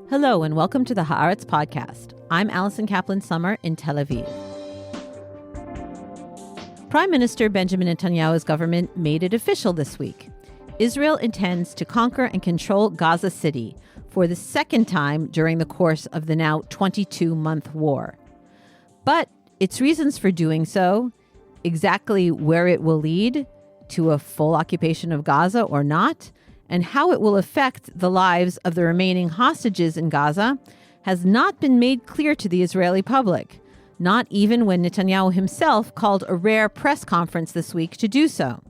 Hello and welcome to the Haaretz podcast. I'm Alison Kaplan-Summer in Tel Aviv. Prime Minister Benjamin Netanyahu's government made it official this week. Israel intends to conquer and control Gaza City for the second time during the course of the now 22-month war. But its reasons for doing so, exactly where it will lead to a full occupation of Gaza or not, and how it will affect the lives of the remaining hostages in Gaza has not been made clear to the Israeli public, not even when Netanyahu himself called a rare press conference this week to do so.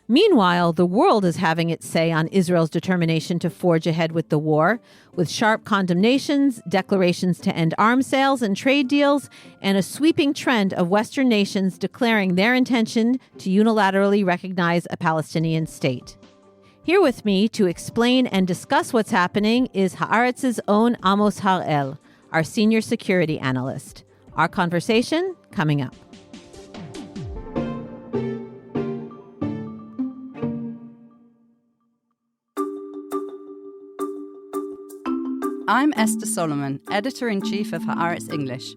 Meanwhile, the world is having its say on Israel's determination to forge ahead with the war, with sharp condemnations, declarations to end arms sales and trade deals, and a sweeping trend of Western nations declaring their intention to unilaterally recognize a Palestinian state. Here with me to explain and discuss what's happening is Haaretz's own Amos Harel, our senior security analyst. Our conversation coming up. I'm Esther Solomon, Editor-in-Chief of Haaretz English.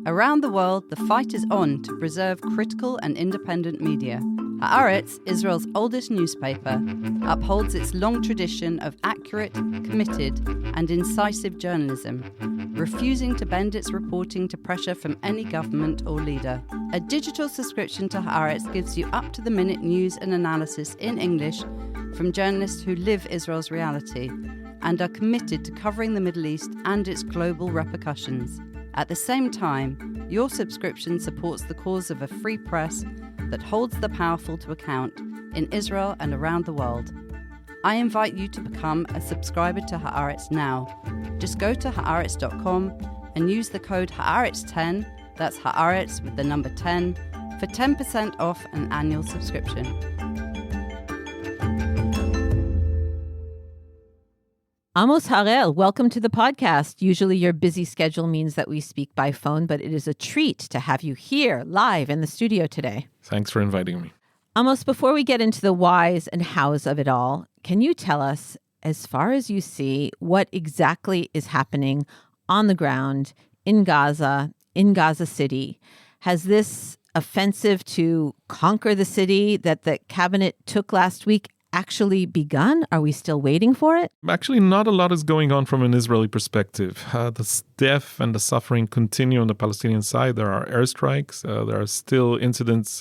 Around the world, the fight is on to preserve critical and independent media. Haaretz, Israel's oldest newspaper, upholds its long tradition of accurate, committed, and incisive journalism, refusing to bend its reporting to pressure from any government or leader. A digital subscription to Haaretz gives you up-to-the-minute news and analysis in English from journalists who live Israel's reality and are committed to covering the Middle East and its global repercussions. At the same time, your subscription supports the cause of a free press that holds the powerful to account in Israel and around the world. I invite you to become a subscriber to Haaretz now. Just go to Haaretz.com and use the code Haaretz10, that's Haaretz with the number 10, for 10% off an annual subscription. Amos Harel, welcome to the podcast. Usually your busy schedule means that we speak by phone, but it is a treat to have you here live in the studio today. Thanks for inviting me. Amos, before we get into the whys and hows of it all, can you tell us, as far as you see, what exactly is happening on the ground in Gaza City? Has this offensive to conquer the city that the cabinet took last week actually begun? Are we still waiting for it? Actually, not a lot is going on from an Israeli perspective. The death and the suffering continue on the Palestinian side. There are airstrikes. There are still incidents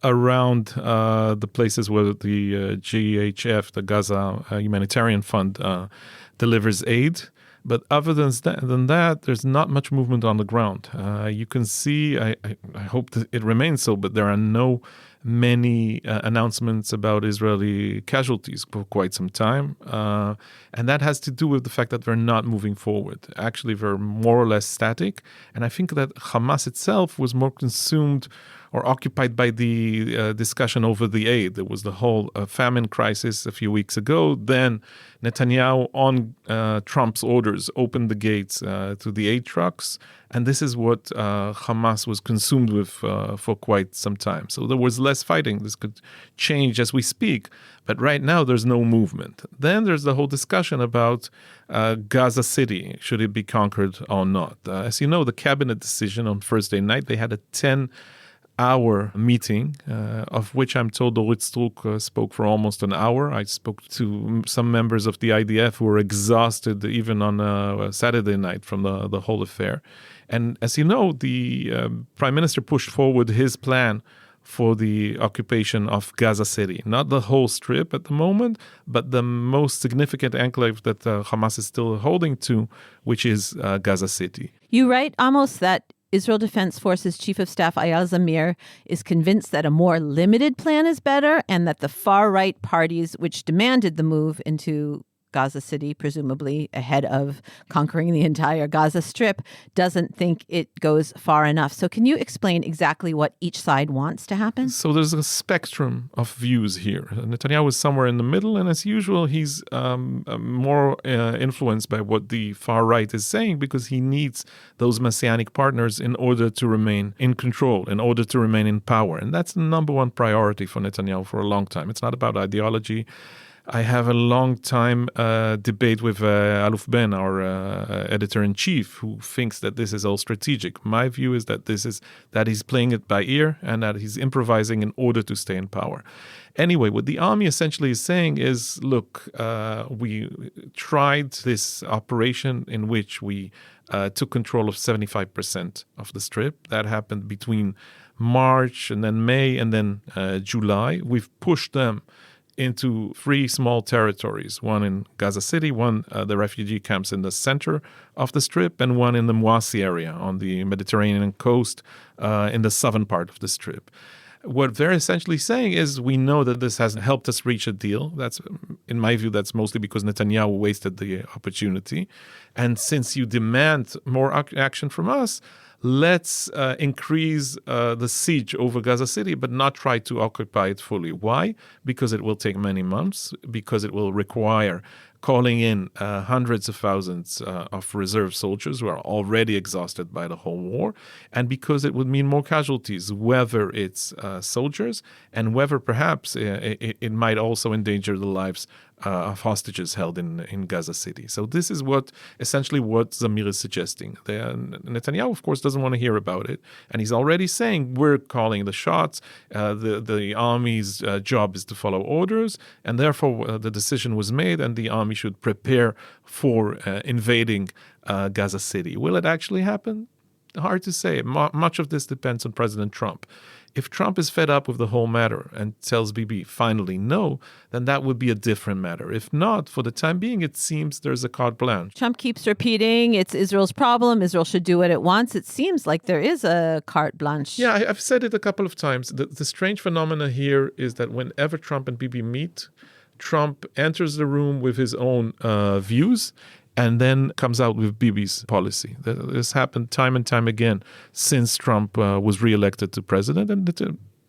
around the places where the GHF, the Gaza Humanitarian Fund, delivers aid. But other than that, there's not much movement on the ground. You can see, I hope that it remains so, but there are many announcements about Israeli casualties for quite some time. And that has to do with the fact that they're not moving forward. Actually, they're more or less static. And I think that Hamas itself was more consumed or occupied by the discussion over the aid. There was the whole famine crisis a few weeks ago. Then Netanyahu, on Trump's orders, opened the gates to the aid trucks. And this is what Hamas was consumed with for quite some time. So there was less fighting. This could change as we speak. But right now, there's no movement. Then there's the whole discussion about Gaza City. Should it be conquered or not? As you know, the cabinet decision on Thursday night, they had a 10-hour meeting, of which I'm told Orit Struk spoke for almost an hour. I spoke to some members of the IDF who were exhausted even on a Saturday night from the whole affair. And as you know, the Prime Minister pushed forward his plan for the occupation of Gaza City. Not the whole strip at the moment, but the most significant enclave that Hamas is still holding to, which is Gaza City. You write, Amos, that Israel Defense Forces Chief of Staff Eyal Zamir is convinced that a more limited plan is better and that the far-right parties which demanded the move into Gaza City, presumably ahead of conquering the entire Gaza Strip, doesn't think it goes far enough. So can you explain exactly what each side wants to happen? So there's a spectrum of views here. Netanyahu is somewhere in the middle, and as usual, he's more influenced by what the far right is saying because he needs those messianic partners in order to remain in control, in order to remain in power. And that's the number one priority for Netanyahu for a long time. It's not about ideology. I have a long time debate with Aluf Ben, our editor-in-chief, who thinks that this is all strategic. My view is that that he's playing it by ear and that he's improvising in order to stay in power. Anyway, what the army essentially is saying is, look, we tried this operation in which we took control of 75% of the Strip. That happened between March and then May and then July. We've pushed them into 3 small territories, one in Gaza City, one the refugee camps in the center of the Strip, and one in the Mouassi area on the Mediterranean coast in the southern part of the Strip. What they're essentially saying is, we know that this hasn't helped us reach a deal. That's, in my view, that's mostly because Netanyahu wasted the opportunity. And since you demand more action from us, let's increase the siege over Gaza City, but not try to occupy it fully. Why? Because it will take many months, because it will require calling in hundreds of thousands of reserve soldiers who are already exhausted by the whole war, and because it would mean more casualties, whether it's soldiers and whether perhaps it might also endanger the lives of hostages held in Gaza City. So this is essentially what Zamir is suggesting. Netanyahu, of course, doesn't want to hear about it, and he's already saying, we're calling the shots, the army's job is to follow orders, and therefore the decision was made, and the army should prepare for invading Gaza City. Will it actually happen? Hard to say. Much of this depends on President Trump. If Trump is fed up with the whole matter and tells Bibi finally no, then that would be a different matter. If not, for the time being, it seems there's a carte blanche. Trump keeps repeating it's Israel's problem. Israel should do what it wants. It seems like there is a carte blanche. Yeah, I've said it a couple of times. The strange phenomena here is that whenever Trump and Bibi meet, Trump enters the room with his own views and then comes out with Bibi's policy. This happened time and time again since Trump was reelected to president, and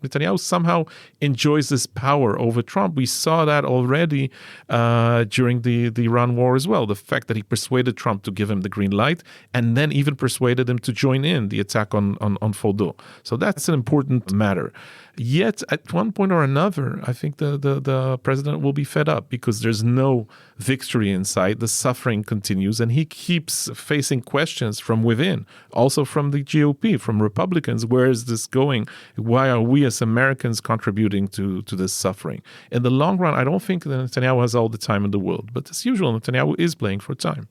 Netanyahu somehow enjoys this power over Trump. We saw that already during the Iran war as well. The fact that he persuaded Trump to give him the green light and then even persuaded him to join in the attack on Fordo. So that's an important matter. Yet, at one point or another, I think the president will be fed up because there's no victory in sight. The suffering continues, and he keeps facing questions from within, also from the GOP, from Republicans. Where is this going? Why are we as Americans contributing to this suffering? In the long run, I don't think that Netanyahu has all the time in the world. But as usual, Netanyahu is playing for time.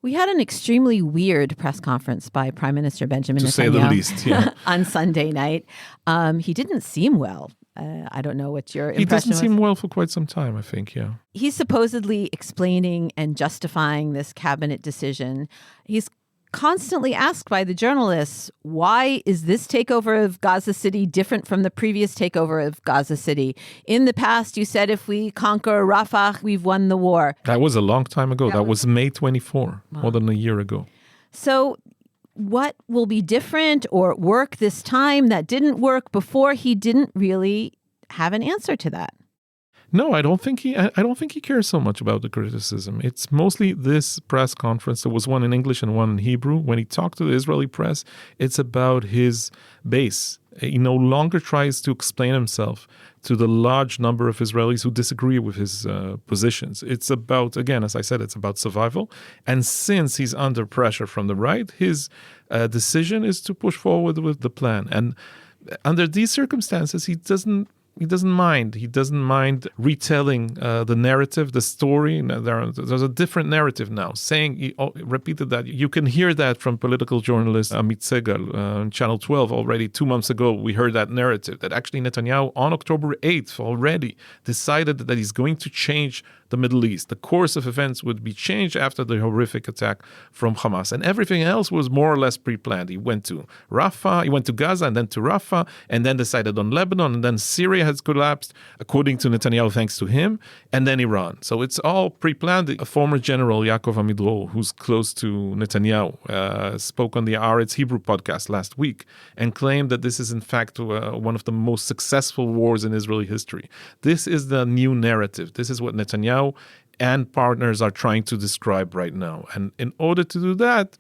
We had an extremely weird press conference by Prime Minister Benjamin Netanyahu, to say the least, yeah. on Sunday night. He didn't seem well. I don't know what your impression was. He doesn't seem well for quite some time, I think, yeah. He's supposedly explaining and justifying this cabinet decision. He's constantly asked by the journalists, why is this takeover of Gaza City different from the previous takeover of Gaza City? In the past, you said if we conquer Rafah, we've won the war. That was a long time ago. That was May 24, more than a year ago. So what will be different or work this time that didn't work before? He didn't really have an answer to that. No, I don't think he cares so much about the criticism. It's mostly this press conference. There was one in English and one in Hebrew. When he talked to the Israeli press, it's about his base. He no longer tries to explain himself to the large number of Israelis who disagree with his positions. It's about, again, as I said, it's about survival. And since he's under pressure from the right, his decision is to push forward with the plan. And under these circumstances, he doesn't mind. He doesn't mind retelling the narrative, the story. There's a different narrative now. He repeated that. You can hear that from political journalist Amit Segal on Channel 12 already 2 months ago. We heard that narrative that actually Netanyahu on October 8th already decided that he's going to change the Middle East. The course of events would be changed after the horrific attack from Hamas. And everything else was more or less pre-planned. He went to Rafah, he went to Gaza and then to Rafah, and then decided on Lebanon, and then Syria has collapsed, according to Netanyahu, thanks to him, and then Iran. So it's all pre-planned. A former general, Yaakov Amidro, who's close to Netanyahu, spoke on the Haaretz Hebrew podcast last week and claimed that this is in fact one of the most successful wars in Israeli history. This is the new narrative. This is what Netanyahu and partners are trying to describe right now. And in order to do that,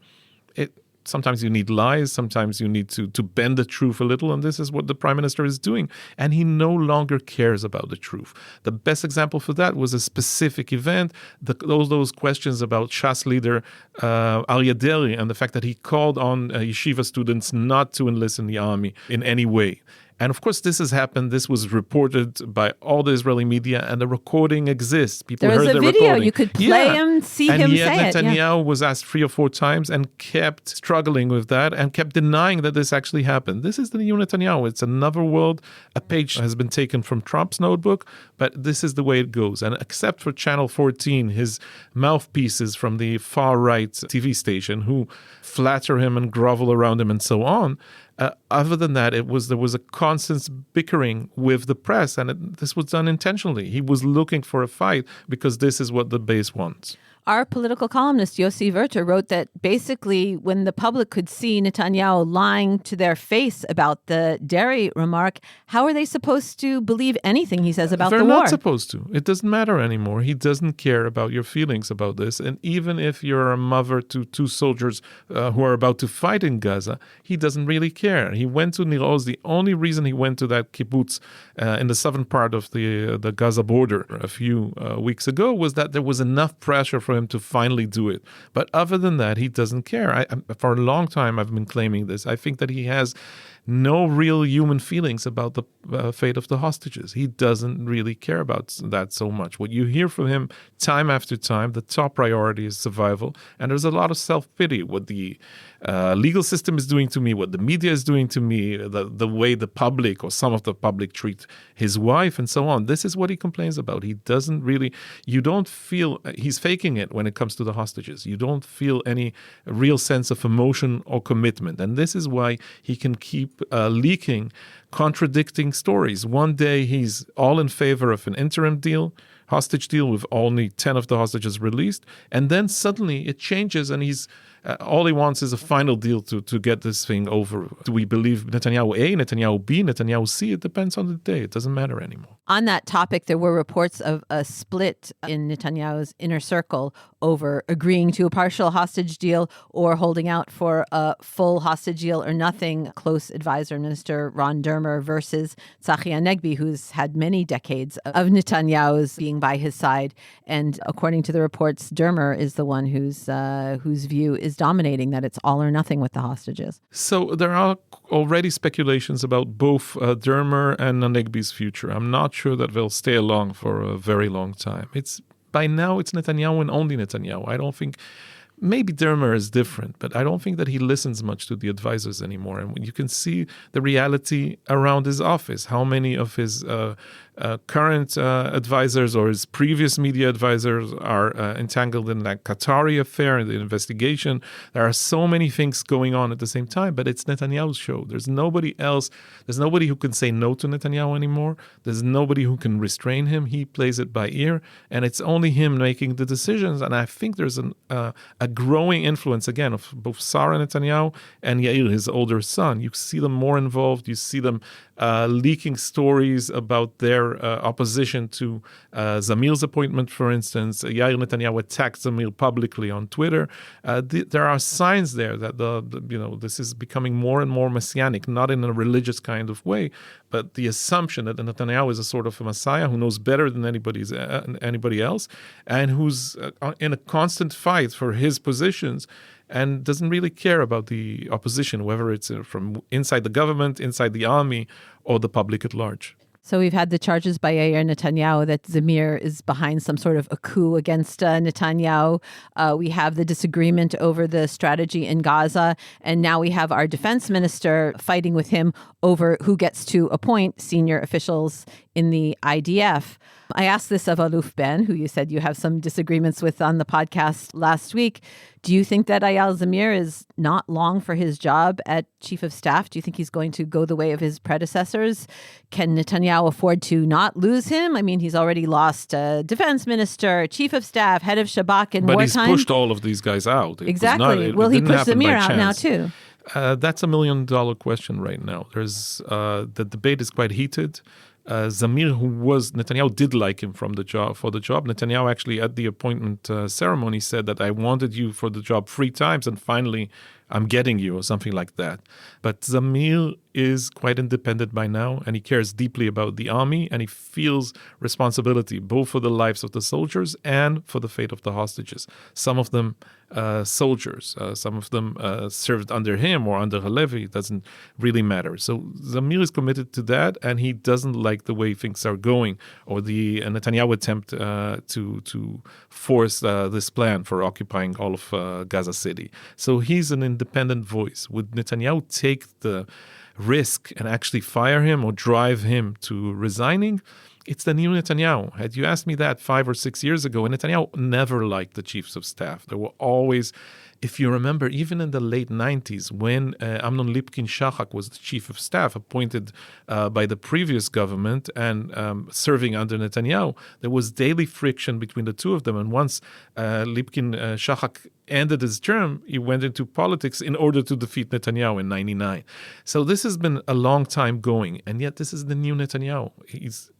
sometimes you need lies, sometimes you need to bend the truth a little, and this is what the prime minister is doing. And he no longer cares about the truth. The best example for that was a specific event, those questions about Shas leader Aryeh Deri and the fact that he called on yeshiva students not to enlist in the army in any way. And of course, this has happened. This was reported by all the Israeli media, and the recording exists. People there was heard a the video. recording. You could play him, see and him yet say it. Netanyahu was asked 3 or 4 times and kept struggling with that and kept denying that this actually happened. This is the new Netanyahu. It's another world. A page has been taken from Trump's notebook, but this is the way it goes. And except for Channel 14, his mouthpieces from the far-right TV station who flatter him and grovel around him and so on, other than that, there was a constant bickering with the press, and this was done intentionally. He was looking for a fight because this is what the base wants. Our political columnist, Yossi Werter, wrote that basically when the public could see Netanyahu lying to their face about the Deri remark, how are they supposed to believe anything he says about the war? They're not supposed to. It doesn't matter anymore. He doesn't care about your feelings about this. And even if you're a mother to 2 soldiers who are about to fight in Gaza, he doesn't really care. He went to Nir Oz. The only reason he went to that kibbutz in the southern part of the Gaza border a few weeks ago was that there was enough pressure for him to finally do it. But other than that, he doesn't care. For a long time, I've been claiming this. I think that he has no real human feelings about the fate of the hostages. He doesn't really care about that so much. What you hear from him time after time, the top priority is survival. And there's a lot of self-pity. What the legal system is doing to me, what the media is doing to me, the way the public or some of the public treat his wife and so on. This is what he complains about. He doesn't really, you don't feel, he's faking it when it comes to the hostages. You don't feel any real sense of emotion or commitment. And this is why he can keep leaking contradicting stories. One day he's all in favor of an interim deal, hostage deal with only 10 of the hostages released, and then suddenly it changes and he's all he wants is a final deal to get this thing over. Do we believe Netanyahu A, Netanyahu B, Netanyahu C? It depends on the day. It doesn't matter anymore. On that topic, there were reports of a split in Netanyahu's inner circle over agreeing to a partial hostage deal or holding out for a full hostage deal or nothing. Close advisor Minister Ron Dermer versus Tzachi Hanegbi, who's had many decades of Netanyahu's being by his side. And according to the reports, Dermer is the one whose view is dominating, that it's all or nothing with the hostages. So there are already speculations about both Dermer and Hanegbi's future. I'm not sure that they'll stay along for a very long time. By now, it's Netanyahu and only Netanyahu. I don't think, maybe Dermer is different, but I don't think that he listens much to the advisors anymore. And you can see the reality around his office, how many of his current advisors or his previous media advisors are entangled in that Qatari affair and the investigation. There are so many things going on at the same time, but it's Netanyahu's show. There's nobody else. There's nobody who can say no to Netanyahu anymore. There's nobody who can restrain him. He plays it by ear, and it's only him making the decisions. And I think there's a growing influence, again, of both Sarah Netanyahu and Yair, his older son. You see them more involved. You see them leaking stories about their opposition to Zamir's appointment, for instance. Yair Netanyahu attacked Zamir publicly on Twitter. There are signs there that this is becoming more and more messianic, not in a religious kind of way, but the assumption that Netanyahu is a sort of a messiah who knows better than anybody else, and who's in a constant fight for his positions, and doesn't really care about the opposition, whether it's from inside the government, inside the army, or the public at large. So we've had the charges by Yair Netanyahu that Zamir is behind some sort of a coup against Netanyahu. We have the disagreement over the strategy in Gaza. And now we have our defense minister fighting with him over who gets to appoint senior officials in the IDF. I asked this of Aluf Ben, who you said you have some disagreements with on the podcast last week. Do you think that Eyal Zamir is not long for his job at Chief of Staff? Do you think he's going to go the way of his predecessors? Can Netanyahu afford to not lose him? I mean, he's already lost Defense Minister, Chief of Staff, Head of Shabak in wartime. But he's pushed all of these guys out. Exactly. Will he push Zamir out now too? That's $1 million question right now. There's the debate is quite heated. Zamir, Netanyahu did like him for the job. Netanyahu actually at the appointment ceremony said that I wanted you for the job 3 times, and finally I'm getting you, or something like that. But Zamir is quite independent by now, and he cares deeply about the army, and he feels responsibility both for the lives of the soldiers and for the fate of the hostages. Some of them soldiers, some of them served under him or under Halevi. It doesn't really matter. So Zamir is committed to that, and he doesn't like the way things are going, or the Netanyahu attempt to force this plan for occupying all of Gaza City. So he's an independent voice. Would Netanyahu take the risk and actually fire him or drive him to resigning? It's the new Netanyahu. Had you asked me that 5 or 6 years ago, Netanyahu never liked the chiefs of staff. There were always, if you remember, even in the late 90s, when Amnon Lipkin-Shahak was the chief of staff, appointed by the previous government and serving under Netanyahu, there was daily friction between the two of them. And once Lipkin-Shahak ended his term, he went into politics in order to defeat Netanyahu in 99. So this has been a long time going, and yet this is the new Netanyahu. He's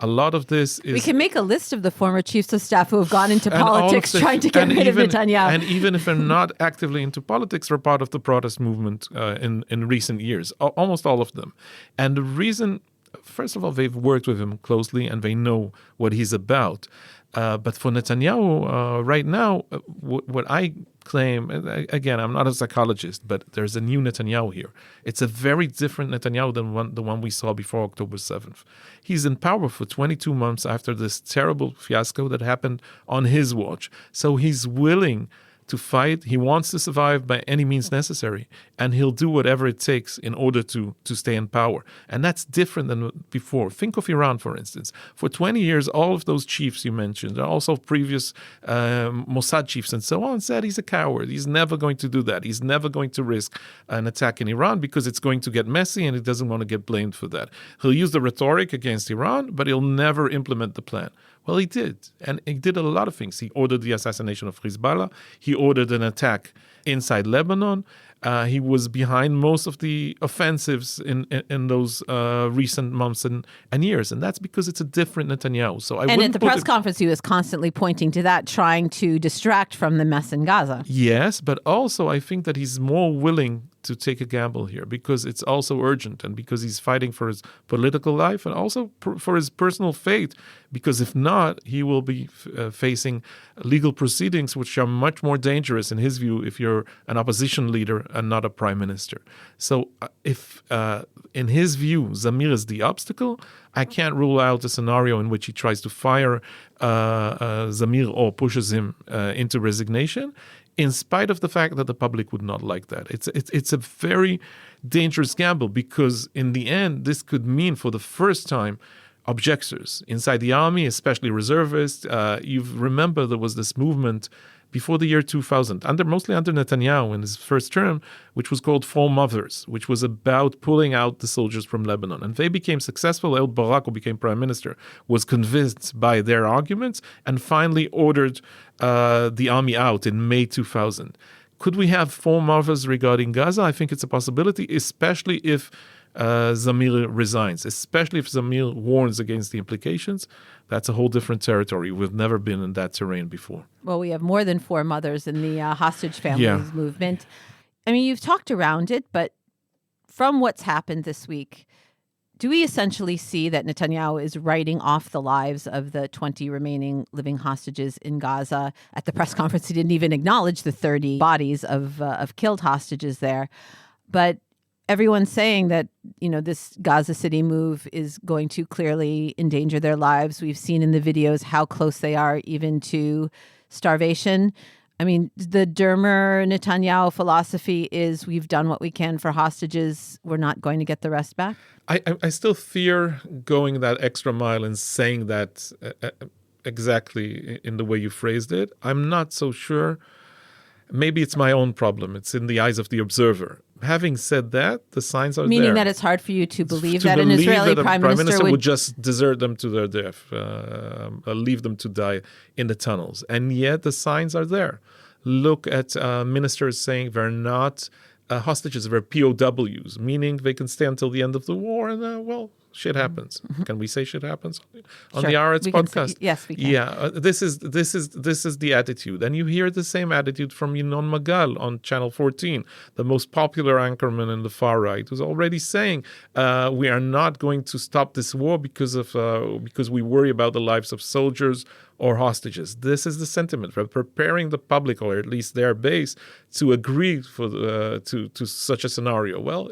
a lot of this is... We can make a list of the former chiefs of staff who have gone into politics trying to get rid of Netanyahu. And even if they're not actively into politics, they're part of the protest movement in recent years, almost all of them. And the reason, first of all, they've worked with him closely and they know what he's about. But for Netanyahu, right now, what I claim, again, I'm not a psychologist, but there's a new Netanyahu here. It's a very different Netanyahu than the one we saw before October 7th. He's in power for 22 months after this terrible fiasco that happened on his watch. So he's willing to fight. He wants to survive by any means necessary, and he'll do whatever it takes in order to stay in power. And that's different than before. Think of Iran, for instance. For 20 years, all of those chiefs you mentioned, and also previous Mossad chiefs and so on, said he's a coward. He's never going to do that. He's never going to risk an attack in Iran because it's going to get messy and he doesn't want to get blamed for that. He'll use the rhetoric against Iran, but he'll never implement the plan. Well, he did. And he did a lot of things. He ordered the assassination of Hezbollah. He ordered an attack inside Lebanon. He was behind most of the offensives in those recent months and years. And that's because it's a different Netanyahu. So and at the press conference, he was constantly pointing to that, trying to distract from the mess in Gaza. Yes, but also I think that he's more willing to take a gamble here because it's also urgent and because he's fighting for his political life and also for his personal fate, because if not, he will be facing legal proceedings which are much more dangerous in his view if you're an opposition leader and not a prime minister. So if in his view Zamir is the obstacle, I can't rule out a scenario in which he tries to fire Zamir or pushes him into resignation, in spite of the fact that the public would not like that. It's a very dangerous gamble because in the end, this could mean for the first time objectors inside the army, especially reservists. You remember there was this movement before the year 2000, mostly under Netanyahu in his first term, which was called Four Mothers, which was about pulling out the soldiers from Lebanon. And they became successful. Ehud Barak, who became prime minister, was convinced by their arguments and finally ordered the army out in May 2000. Could we have Four Mothers regarding Gaza? I think it's a possibility, especially if Zamir resigns, especially if Zamir warns against the implications. That's a whole different territory. We've never been in that terrain before. Well, we have more than four mothers in the hostage families movement. I mean, you've talked around it, but from what's happened this week, do we essentially see that Netanyahu is writing off the lives of the 20 remaining living hostages in Gaza? At the press conference, he didn't even acknowledge the 30 bodies of killed hostages there. But everyone's saying that, this Gaza City move is going to clearly endanger their lives. We've seen in the videos how close they are even to starvation. I mean, the Dermer Netanyahu philosophy is we've done what we can for hostages. We're not going to get the rest back. I still fear going that extra mile and saying that exactly in the way you phrased it. I'm not so sure. Maybe it's my own problem. It's in the eyes of the observer. Having said that, the signs are there. Meaning that it's hard for you to believe that an Israeli prime minister would just desert them to their death, leave them to die in the tunnels. And yet the signs are there. Look at ministers saying they're not hostages, they're POWs, meaning they can stay until the end of the war and, shit happens. Can we say shit happens on Sure. the Haaretz We can podcast? say- yes, we can. Yeah, this is the attitude, and you hear the same attitude from Yinon Magal on Channel 14, the most popular anchorman in the far right, who's already saying we are not going to stop this war because we worry about the lives of soldiers or hostages. This is the sentiment. We're preparing the public, or at least their base, to agree to such a scenario. Well,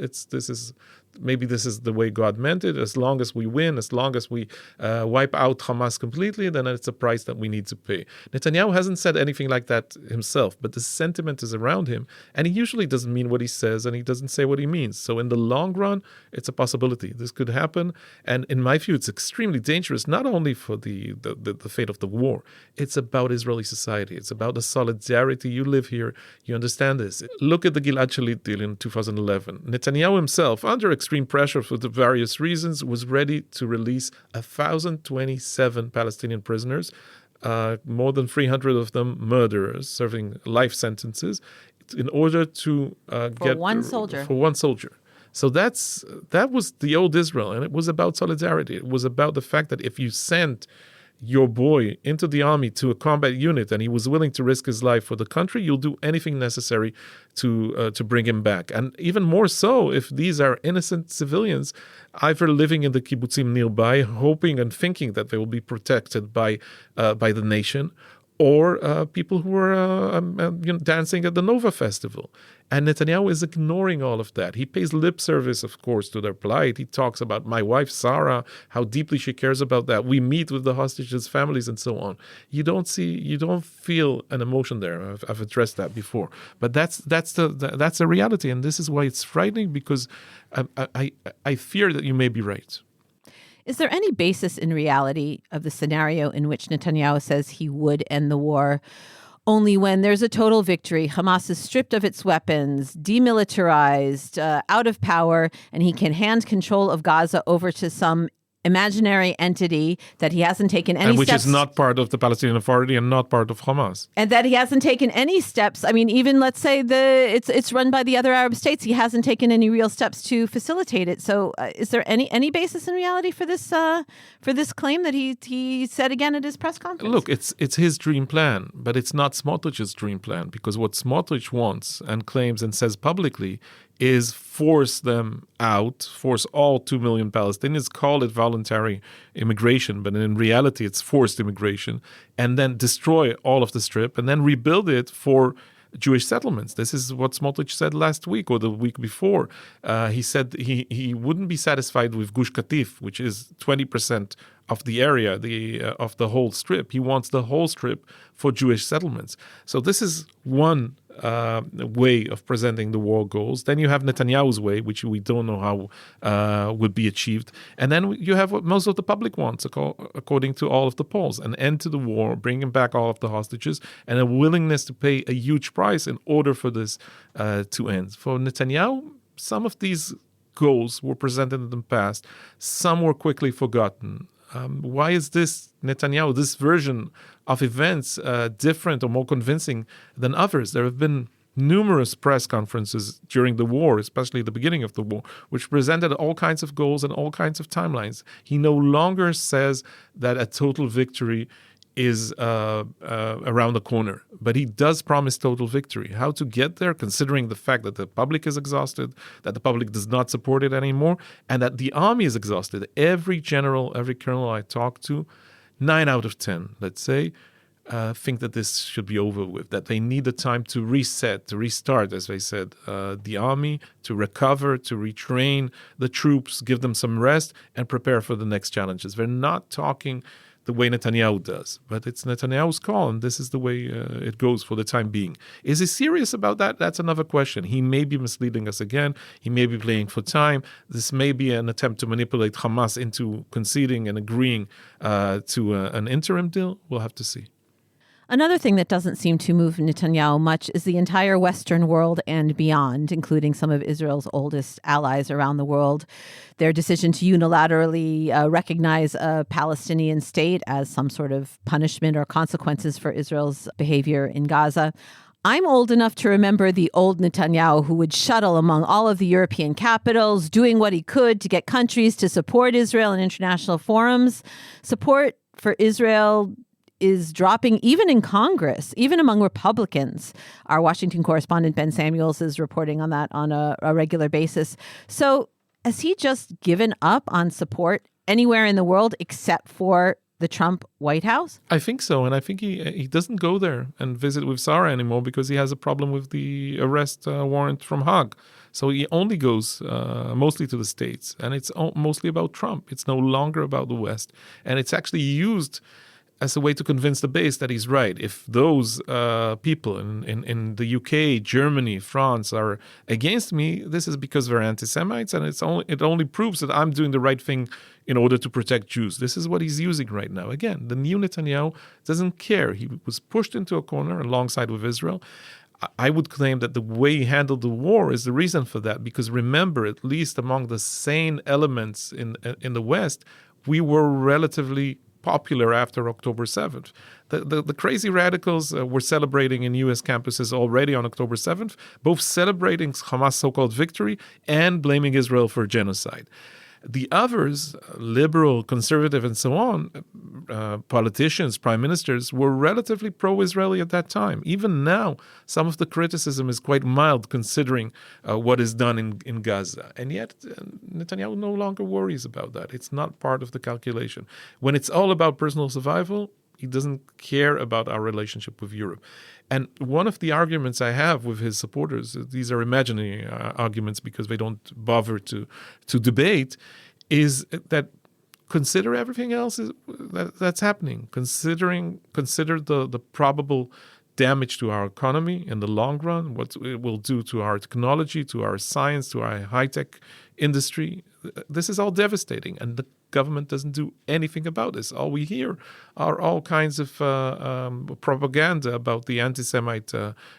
maybe this is the way God meant it. As long as we win, as long as we wipe out Hamas completely, then it's a price that we need to pay. Netanyahu hasn't said anything like that himself, but the sentiment is around him, and he usually doesn't mean what he says, and he doesn't say what he means. So in the long run, it's a possibility. This could happen, and in my view, it's extremely dangerous, not only for the fate of the war. It's about Israeli society. It's about the solidarity. You live here. You understand this. Look at the Gilad Shalit deal in 2011. Netanyahu himself, under extreme pressure for the various reasons, was ready to release 1,027 Palestinian prisoners, more than 300 of them murderers, serving life sentences, in order to get one soldier. For one soldier. So that was the old Israel, and it was about solidarity. It was about the fact that if you sent your boy into the army to a combat unit and he was willing to risk his life for the country, you'll do anything necessary to bring him back. And even more so if these are innocent civilians, either living in the kibbutzim nearby, hoping and thinking that they will be protected by the nation, or people who are dancing at the Nova Festival. And Netanyahu is ignoring all of that. He pays lip service, of course, to their plight. He talks about my wife, Sarah, how deeply she cares about that. We meet with the hostages' families and so on. You don't feel an emotion there. I've addressed that before. But that's a reality, and this is why it's frightening, because I fear that you may be right. Is there any basis in reality of the scenario in which Netanyahu says he would end the war only when there's a total victory, Hamas is stripped of its weapons, demilitarized, out of power, and he can hand control of Gaza over to some imaginary entity that he hasn't taken any steps... And which is not part of the Palestinian Authority and not part of Hamas. And that he hasn't taken any steps. I mean, even let's say it's run by the other Arab states. He hasn't taken any real steps to facilitate it. So is there any basis in reality for this claim that he said again at his press conference? Look, it's his dream plan, but it's not Smotrich's dream plan, because what Smotrich wants and claims and says publicly is force them out, force all 2 million Palestinians, call it voluntary immigration, but in reality it's forced immigration, and then destroy all of the Strip and then rebuild it for Jewish settlements. This is what Smotrich said last week or the week before. He said he wouldn't be satisfied with Gush Katif, which is 20% of the area, of the whole Strip. He wants the whole Strip for Jewish settlements. So this is one way of presenting the war goals. Then you have Netanyahu's way, which we don't know how would be achieved. And then you have what most of the public wants, according to all of the polls: an end to the war, bringing back all of the hostages, and a willingness to pay a huge price in order for this to end. For Netanyahu, some of these goals were presented in the past. Some were quickly forgotten. Why is this Netanyahu, this version of events, different or more convincing than others? There have been numerous press conferences during the war, especially the beginning of the war, which presented all kinds of goals and all kinds of timelines. He no longer says that a total victory is around the corner, but he does promise total victory. How to get there, considering the fact that the public is exhausted, that the public does not support it anymore, and that the army is exhausted. Every general, every colonel I talk to, 9 out of 10, let's say, think that this should be over with, that they need the time to reset, to restart, as they said, the army, to recover, to retrain the troops, give them some rest, and prepare for the next challenges. They're not talking the way Netanyahu does, but it's Netanyahu's call, and this is the way it goes for the time being. Is he serious about that? That's another question. He may be misleading us again. He may be playing for time. This may be an attempt to manipulate Hamas into conceding and agreeing to an interim deal. We'll have to see. Another thing that doesn't seem to move Netanyahu much is the entire Western world and beyond, including some of Israel's oldest allies around the world. Their decision to unilaterally recognize a Palestinian state as some sort of punishment or consequences for Israel's behavior in Gaza. I'm old enough to remember the old Netanyahu who would shuttle among all of the European capitals, doing what he could to get countries to support Israel in international forums. Support for Israel is dropping even in Congress, even among Republicans. Our Washington correspondent Ben Samuels is reporting on that on a regular basis. So has he just given up on support anywhere in the world except for the Trump White House? I think so. And I think he doesn't go there and visit with Sarah anymore because he has a problem with the arrest warrant from Hague. So he only goes mostly to the States. And it's mostly about Trump. It's no longer about the West. And it's actually used as a way to convince the base that he's right. If those people in the UK, Germany, France are against me, this is because they're anti-Semites, and it only proves that I'm doing the right thing in order to protect Jews. This is what he's using right now. Again, the new Netanyahu doesn't care. He was pushed into a corner alongside with Israel. I would claim that the way he handled the war is the reason for that, because remember, at least among the sane elements in the West, we were relatively popular after October 7th. The crazy radicals were celebrating in U.S. campuses already on October 7th, both celebrating Hamas' so-called victory and blaming Israel for genocide. The others, liberal, conservative, and so on, politicians, prime ministers, were relatively pro-Israeli at that time. Even now, some of the criticism is quite mild considering what is done in Gaza. And yet, Netanyahu no longer worries about that. It's not part of the calculation. When it's all about personal survival, he doesn't care about our relationship with Europe. And one of the arguments I have with his supporters, these are imaginary arguments because they don't bother to debate, is that consider everything else that's happening. Consider the probable damage to our economy in the long run, what it will do to our technology, to our science, to our high-tech industry. This is all devastating, and the government doesn't do anything about this. All we hear are all kinds of propaganda about the anti-Semite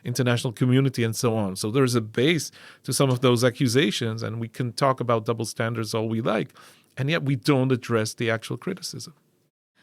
international community and so on. So there's a base to some of those accusations, and we can talk about double standards all we like, and yet we don't address the actual criticism.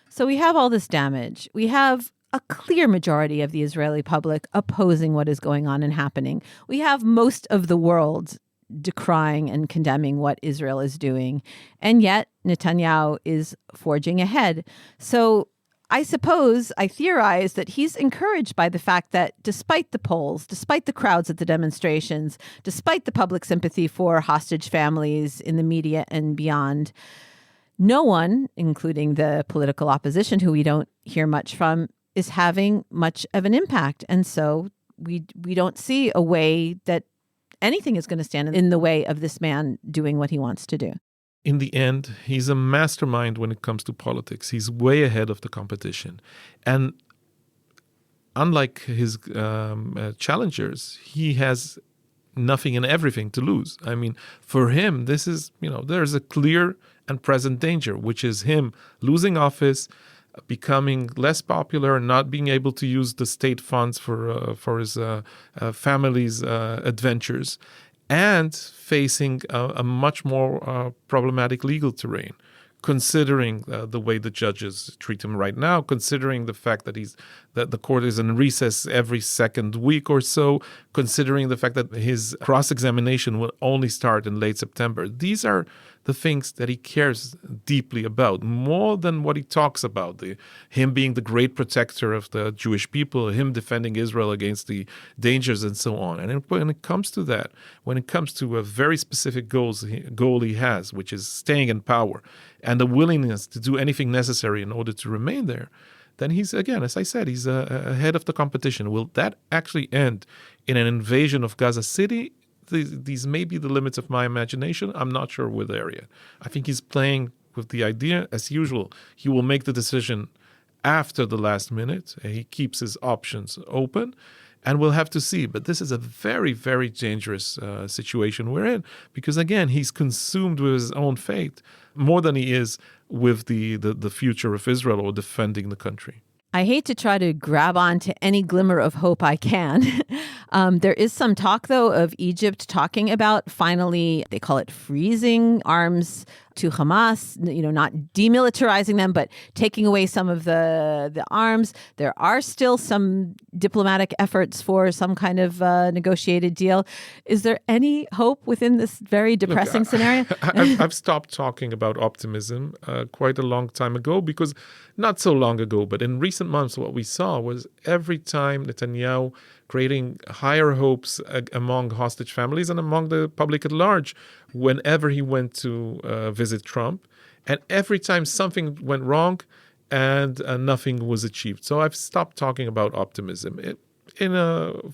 So we have all this damage. We have a clear majority of the Israeli public opposing what is going on and happening. We have most of the world decrying and condemning what Israel is doing. And yet Netanyahu is forging ahead. So I theorize that he's encouraged by the fact that despite the polls, despite the crowds at the demonstrations, despite the public sympathy for hostage families in the media and beyond, no one, including the political opposition, who we don't hear much from, is having much of an impact. And so we don't see a way that anything is going to stand in the way of this man doing what he wants to do. In the end, he's a mastermind when it comes to politics. He's way ahead of the competition. And unlike his challengers, he has nothing and everything to lose. I mean, for him, this is, there's a clear and present danger, which is him losing office, becoming less popular, not being able to use the state funds for his family's adventures, and facing a much more problematic legal terrain, considering the way the judges treat him right now, considering the fact that the court is in recess every second week or so, considering the fact that his cross-examination will only start in late September. These are the things that he cares deeply about, more than what he talks about, him being the great protector of the Jewish people, him defending Israel against the dangers and so on. And when it comes to that, when it comes to a very specific goal he has, which is staying in power, and the willingness to do anything necessary in order to remain there, then he's, again, as I said, he's ahead of the competition. Will that actually end in an invasion of Gaza City? These may be the limits of my imagination. I'm not sure we're there yet. I think he's playing with the idea, as usual. He will make the decision after the last minute. He keeps his options open, and we'll have to see. But this is a very, very dangerous situation we're in, because, again, he's consumed with his own fate more than he is with the future of Israel or defending the country. I hate to try to grab on to any glimmer of hope I can. There is some talk, though, of Egypt talking about finally, they call it freezing arms to Hamas, not demilitarizing them, but taking away some of the arms. There are still some diplomatic efforts for some kind of negotiated deal. Is there any hope within this very depressing scenario? I've stopped talking about optimism quite a long time ago, because not so long ago, but in recent months, what we saw was every time Netanyahu creating higher hopes among hostage families and among the public at large whenever he went to visit Trump. And every time something went wrong and nothing was achieved. So I've stopped talking about optimism.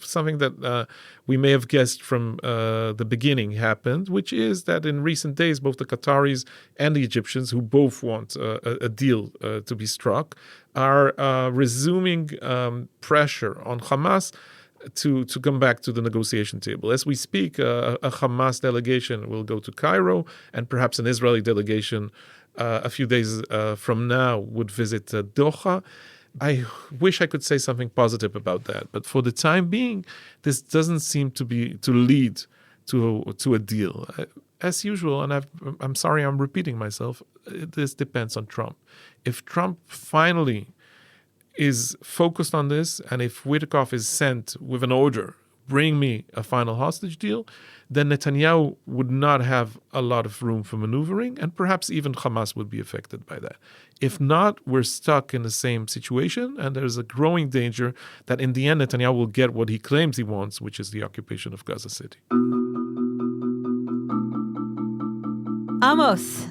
Something that we may have guessed from the beginning happened, which is that in recent days, both the Qataris and the Egyptians, who both want a deal to be struck, are resuming pressure on Hamas to come back to the negotiation table. As we speak, a Hamas delegation will go to Cairo, and perhaps an Israeli delegation a few days from now would visit Doha. I wish I could say something positive about that, but for the time being, this doesn't seem to lead to a deal. As usual, and I'm sorry I'm repeating myself, this depends on Trump. If Trump finally is focused on this, and if Witkoff is sent with an order, bring me a final hostage deal, then Netanyahu would not have a lot of room for maneuvering, and perhaps even Hamas would be affected by that. If not, we're stuck in the same situation, and there's a growing danger that in the end Netanyahu will get what he claims he wants, which is the occupation of Gaza City. Amos,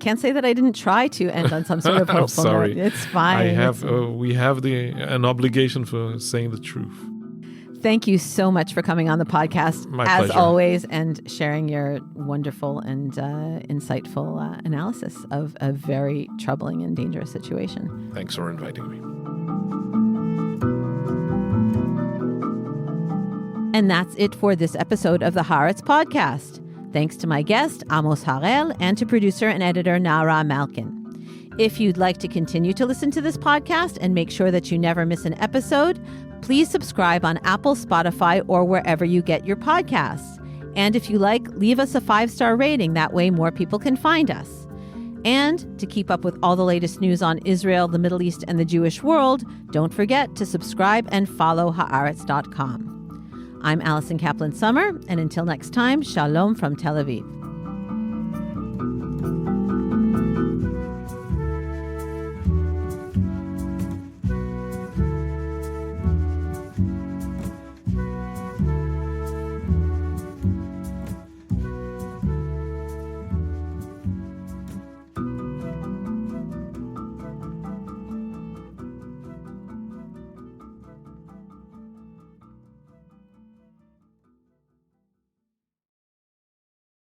can't say that I didn't try to end on some sort of hopeful I'm sorry. note. It's fine. We have an obligation for saying the truth. Thank you so much for coming on the podcast, My as pleasure. always, and sharing your wonderful and insightful analysis of a very troubling and dangerous situation. Thanks for inviting me. And that's it for this episode of the Haaretz podcast. Thanks to my guest, Amos Harel, and to producer and editor, Nara Malkin. If you'd like to continue to listen to this podcast and make sure that you never miss an episode, please subscribe on Apple, Spotify, or wherever you get your podcasts. And if you like, leave us a 5-star rating. That way more people can find us. And to keep up with all the latest news on Israel, the Middle East, and the Jewish world, don't forget to subscribe and follow Haaretz.com. I'm Alison Kaplan-Summer, and until next time, shalom from Tel Aviv.